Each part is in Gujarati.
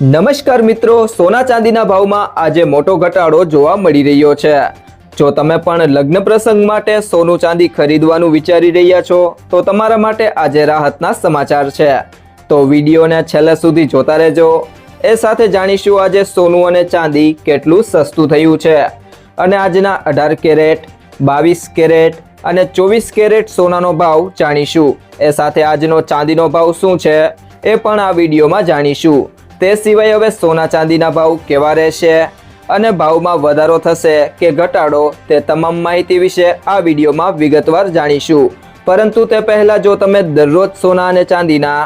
નમસ્કાર મિત્રો, સોના ચાંદીના ભાવમાં આજે મોટો ઘટાડો જોવા મળી રહ્યો છે। જો તમે પણ લગ્ન પ્રસંગ માટે સોનું ચાંદી ખરીદવાનું વિચારી રહ્યા છો તો તમારા માટે આજે રાહતના સમાચાર છે। તો વિડીયોને છેલ્લે સુધી જોતા રહેજો। એ સાથે જાણીશું આજે સોનું અને ચાંદી કેટલું સસ્તું થયું છે અને આજના 18 કેરેટ, 22 કેરેટ અને 24 કેરેટ સોનાનો ભાવ જાણીશું। એ સાથે આજનો ચાંદીનો ભાવ શું છે એ પણ આ વિડીયોમાં જાણીશું। તે સિવાય હવે સોના ચાંદીના ભાવ કેવા રહેશે અને ભાવમાં વધારો થશે કે ઘટાડો તે તમામ માહિતી વિશે આ વિડીયોમાં વિગતવાર જાણીશું। પરંતુ તે પહેલા જો તમે દરરોજ સોના અને ચાંદીના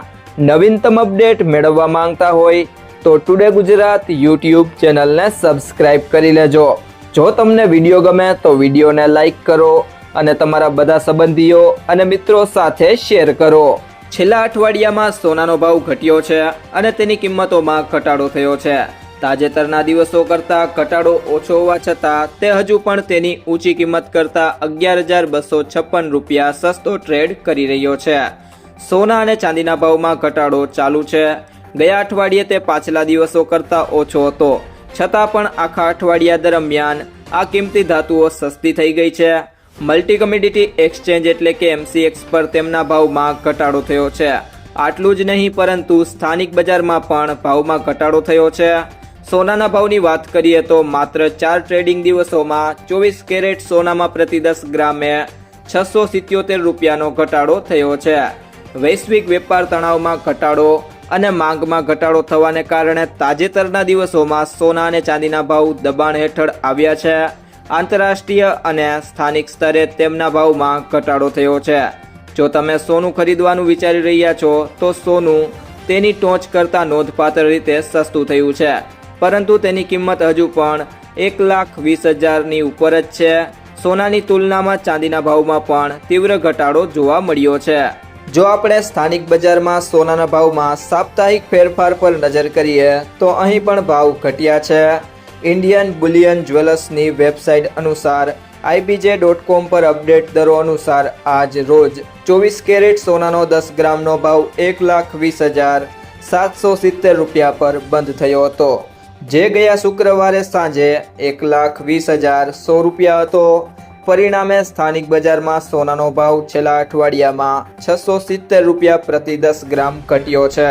નવીનતમ અપડેટ મેળવવા માંગતા હોય તો ટુડે ગુજરાત યુટ્યુબ ચેનલને સબસ્ક્રાઇબ કરી લેજો। જો તમને વિડીયો ગમે તો વિડીયોને લાઈક કરો અને તમારા બધા સંબંધીઓ અને મિત્રો સાથે શેર કરો। છેલ્લા અઠવાડિયામાં સોનાનો ભાવ ઘટ્યો છે અને તેની કિંમતોમાં ઘટાડો થયો છે। તાજેતરના દિવસો કરતાં ઘટાડો ઓછો હોવા છતાં તે હજુ પણ તેની ઊંચી કિંમત કરતાં 11,256 રૂપિયા સસ્તો ટ્રેડ કરી રહ્યો છે। સોના અને ચાંદીના ભાવમાં ઘટાડો ચાલુ છે। ગયા અઠવાડિયે તે પાછલા દિવસો કરતાં ઓછો હતો, છતાં પણ આખા અઠવાડિયા દરમિયાન આ કિંમતી ધાતુઓ સસ્તી થઈ ગઈ છે। મલ્ટી કમોડિટી એક્સચેન્જ એટલે કે MCX પર તેમના ભાવમાં ઘટાડો થયો છે। આટલું જ નહીં પરંતુ સ્થાનિક બજારમાં પણ ભાવમાં ઘટાડો થયો છે। સોનાના ભાવની વાત કરીએ તો માત્ર 4 ટ્રેડિંગ દિવસોમાં 24 કેરેટ સોનામાં પ્રતિ 10 ગ્રામે 677 રૂપિયાનો ઘટાડો થયો છે। વૈશ્વિક વેપાર તણાવમાં ઘટાડો અને માંગમાં ઘટાડો થવાને કારણે તાજેતરના દિવસોમાં સોના અને ચાંદીના ભાવ દબાણ હેઠળ આવ્યા છે। આંતરરાષ્ટ્રીય અને સ્થાનિક સ્તરે તેમના ભાવમાં ઘટાડો થયો છે। જો તમે સોનું ખરીદવાનું વિચારી રહ્યા છો તો સોનું તેની ટોચ કરતાં નોંધપાત્ર રીતે સસ્તું થયું છે, પરંતુ તેની કિંમત હજુ પણ 1,20,000ની ઉપર જ છે। સોનાની તુલનામાં ચાંદીના ભાવમાં પણ તીવ્ર ઘટાડો જોવા મળ્યો છે। જો આપણે સ્થાનિક બજારમાં સોનાના ભાવમાં સાપ્તાહિક ફેરફાર પર નજર કરીએ તો અહીં પણ ભાવ ઘટ્યા છે। ઇન્ડિયન બુલિયન જ્વેલર્સની વેબસાઇટ અનુસાર IBJ.com પર અપડેટ દરો અનુસાર આજ રોજ 24 કેરેટ સોનાનો 10 ગ્રામનો ભાવ 1,20,770 રૂપિયા પર બંધ થયો હતો, જે ગયા શુક્રવારે સાંજે 1,20,100 રૂપિયા હતો। પરિણામે સ્થાનિક બજારમાં સોનાનો ભાવ છેલ્લા અઠવાડિયામાં 670 રૂપિયા પ્રતિ 10 ગ્રામ ઘટ્યો છે।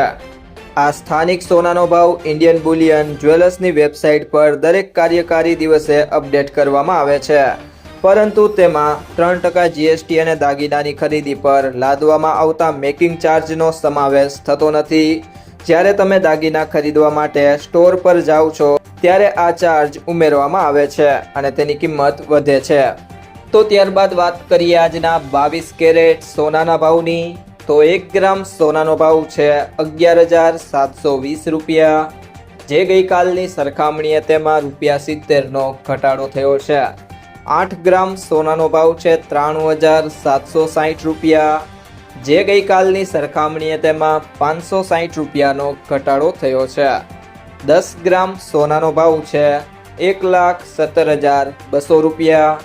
આ સ્થાનિક સોનાનો ભાવ ઇન્ડિયન બુલિયન જ્વેલર્સની વેબસાઇટ પર દરેક કાર્યકારી દિવસે અપડેટ કરવામાં આવે છે, પરંતુ તેમાં 3% GST અને દાગીનાની ખરીદી પર લાદવામાં આવતા મેકિંગ ચાર્જનો સમાવેશ થતો નથી। જ્યારે તમે દાગીના ખરીદવા માટે સ્ટોર પર જાઓ છો ત્યારે આ ચાર્જ ઉમેરવામાં આવે છે અને તેની કિંમત વધે છે। તો ત્યારબાદ વાત કરીએ આજના 22 કેરેટ સોનાના ભાવની। તો 1 ગ્રામ સોનાનો ભાવ છે 11,720 રૂપિયા, જે ગઈકાલની સરખામણીએ તેમાં ₹70નો ઘટાડો થયો છે। 8 ગ્રામ સોનાનો ભાવ છે 93,760 રૂપિયા, જે ગઈકાલની સરખામણીએ તેમાં 560 રૂપિયાનો ઘટાડો થયો છે। 10 ગ્રામ સોનાનો ભાવ છે 1,17,200 રૂપિયા,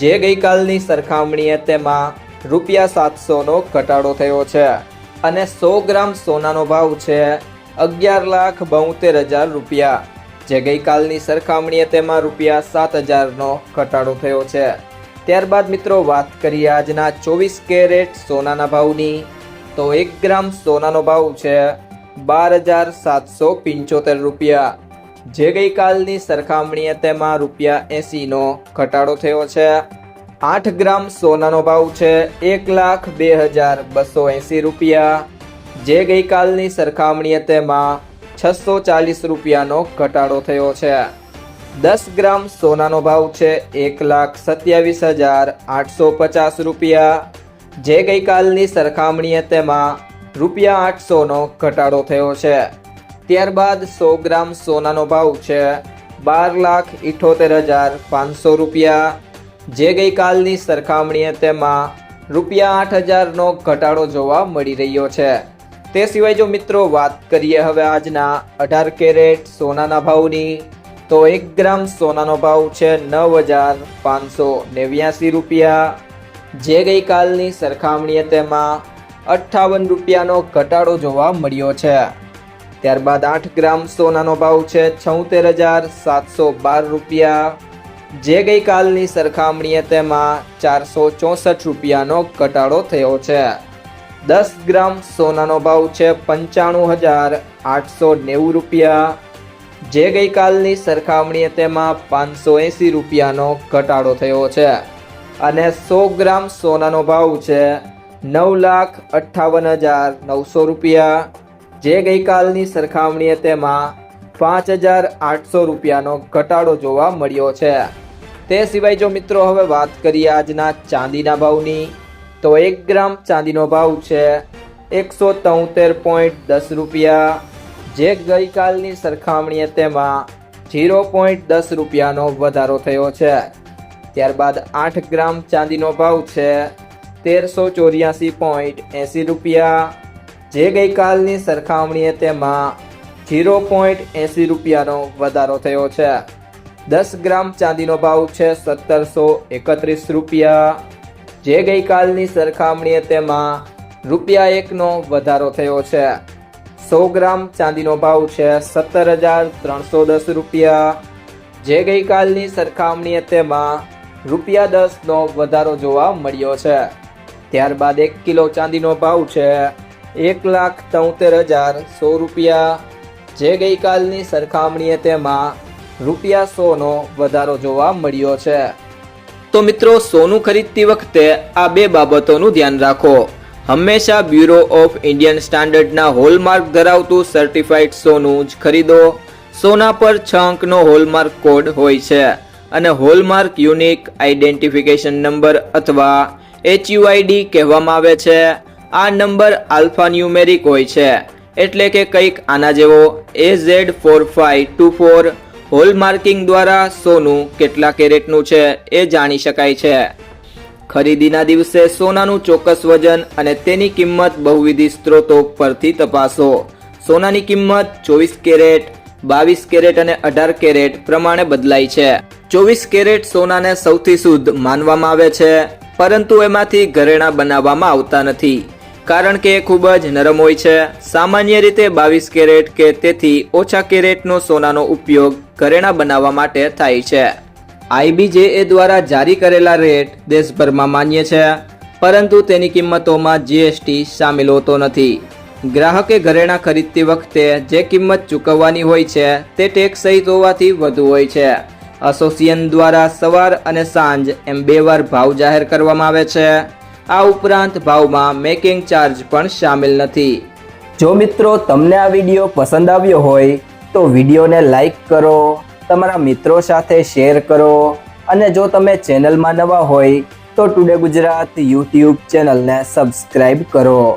જે ગઈકાલની સરખામણીએ તેમાં ₹700નો ઘટાડો થયો છે અને 100 ગ્રામ સોનાનો ભાવ છે 11,72,000 રૂપિયા, જે ગઈકાલની સરખામણીએ તેમાં ₹7,000નો ઘટાડો થયો છે। ત્યારબાદ મિત્રો વાત કરીએ આજના 24 કેરેટ સોનાના ભાવની। તો 1 ગ્રામ સોનાનો ભાવ છે 12,775 રૂપિયા, જે ગઈકાલની સરખામણીએ તેમાં ₹80નો ઘટાડો થયો છે। 8 ગ્રામ સોનાનો ભાવ છે 1,02,280 રૂપિયા, જે ગઈકાલની સરખામણીએ તેમાં 640 રૂપિયાનો ઘટાડો થયો છે। 10 ગ્રામ સોનાનો ભાવ છે 1,27,850 રૂપિયા, જે ગઈકાલની સરખામણીએ તેમાં ₹800નો ઘટાડો થયો છે। ત્યારબાદ 100 ગ્રામ સોનાનો ભાવ છે 12,78,500 રૂપિયા, જે ગઈકાલની સરખામણીએ તેમાં ₹8,000નો ઘટાડો જોવા મળી રહ્યો છે। તે સિવાય જો મિત્રો વાત કરીએ હવે આજના 18 કેરેટ સોનાના ભાવની। તો 1 ગ્રામ સોનાનો ભાવ છે 9,589 રૂપિયા, જે ગઈકાલની સરખામણીએ તેમાં 58 રૂપિયાનો ઘટાડો જોવા મળ્યો છે। ત્યારબાદ 8 ગ્રામ સોનાનો ભાવ છે 76,712 રૂપિયા, જે ગઈકાલની સરખામણીએ તેમાં 464 રૂપિયાનો ઘટાડો થયો છે. 10 ગ્રામ સોનાનો ભાવ છે 95,890 રૂપિયા, જે ગઈકાલની સરખામણીએ તેમાં 580 રૂપિયાનો ઘટાડો થયો છે. અને 100 ગ્રામ સોનાનો ભાવ છે 9,58,900 રૂપિયા, જે ગઈકાલની સરખામણીએ તેમાં 5,800 રૂપિયાનો ઘટાડો જોવા મળ્યો છે. તે સિવાય જો મિત્રો હવે વાત કરીએ આજના ચાંદીના ભાવની, તો 1 ગ્રામ ચાંદીનો ભાવ છે 173.10 રૂપિયા, જે ગઈકાલની સરખામણીએ તેમાં 0.10 રૂપિયાનો વધારો થયો છે. ત્યારબાદ 8 ગ્રામ ચાંદીનો ભાવ છે 1,384.80 રૂપિયા, જે ગઈકાલની સરખામણીએ તેમાં 0.80 રૂપિયાનો વધારો થયો છે. 10 ગ્રામ ચાંદીનો ભાવ છે 1,731 રૂપિયા, જે ગઈકાલની સરખામણીએ તેમાં ₹1નો વધારો થયો છે. 100 ગ્રામ ચાંદીનો ભાવ છે 17,310 રૂપિયા, જે ગઈકાલની સરખામણીએ તેમાં ₹10નો વધારો જોવા મળ્યો છે. ત્યારબાદ 1 કિલો ચાંદીનો ભાવ છે 1,73,100 રૂપિયા, જે ગઈકાલની સરખામણીએ તેમાં ₹100નો વધારો જોવા મળ્યો છે. તો મિત્રો, સોનું ખરીદતી વખતે આ બે બાબતોનું ધ્યાન રાખો. હંમેશા બ્યુરો ઓફ ઇન્ડિયન સ્ટાન્ડર્ડના હોલમાર્ક ધરાવતું સર્ટિફાઈડ સોનું જ ખરીદો. સોના પર 6 અંકનો હોલમાર્ક કોડ હોય છે અને હોલમાર્ક યુનિક આઇડેન્ટિફિકેશન નંબર અથવા HUID કહેવામાં આવે છે. આ નંબર આલ્ફા ન્યુમેરિક હોય છે, એટલે કે કંઈક આના જેવો AZ4524. હોલમાર્કિંગ દ્વારા સોનું કેટલા કેરેટનું છે એ જાણી શકાય છે. ખરીદીના દિવસે સોનાનું ચોક્કસ વજન અને તેની કિંમત બહુવિધ સ્ત્રોતો પરથી તપાસો. સોનાની કિંમત 24 કેરેટ, 22 કેરેટ અને 18 કેરેટ પ્રમાણે બદલાય છે. 24 કેરેટ સોનાને સૌથી શુદ્ધ માનવામાં આવે છે, પરંતુ એમાંથી ઘરેણાં બનાવવામાં આવતા નથી, કારણ કે એ ખૂબ જ નરમ હોય છે. સામાન્ય રીતે 22 કેરેટ કે તેથી ઓછા કેરેટનો સોનાનો ઉપયોગ ઘરેણાં બનાવવા માટે થાય છે. IBJA દ્વારા જારી કરેલા રેટ દેશભરમાં માન્ય છે, પરંતુ તેની કિંમતોમાં GST સામેલ હોતો નથી. ગ્રાહકે ઘરેણાં ખરીદતી વખતે જે કિંમત ચૂકવવાની હોય છે તે ટેક્સ સહિત હોવાથી વધુ હોય છે. એસોસિએશન દ્વારા સવાર અને સાંજ એમ 2 વાર ભાવ જાહેર કરવામાં આવે છે. આ ઉપરાંત ભાવમાં મેકિંગ ચાર્જ પણ સામેલ નથી. જો મિત્રો તમને આ વિડીયો પસંદ આવ્યો હોય તો વિડીયોને લાઈક કરો, તમારા મિત્રો સાથે શેર કરો, અને જો તમે ચેનલમાં નવા હોય તો ટુડે ગુજરાત YouTube ચેનલને સબસ્ક્રાઇબ કરો.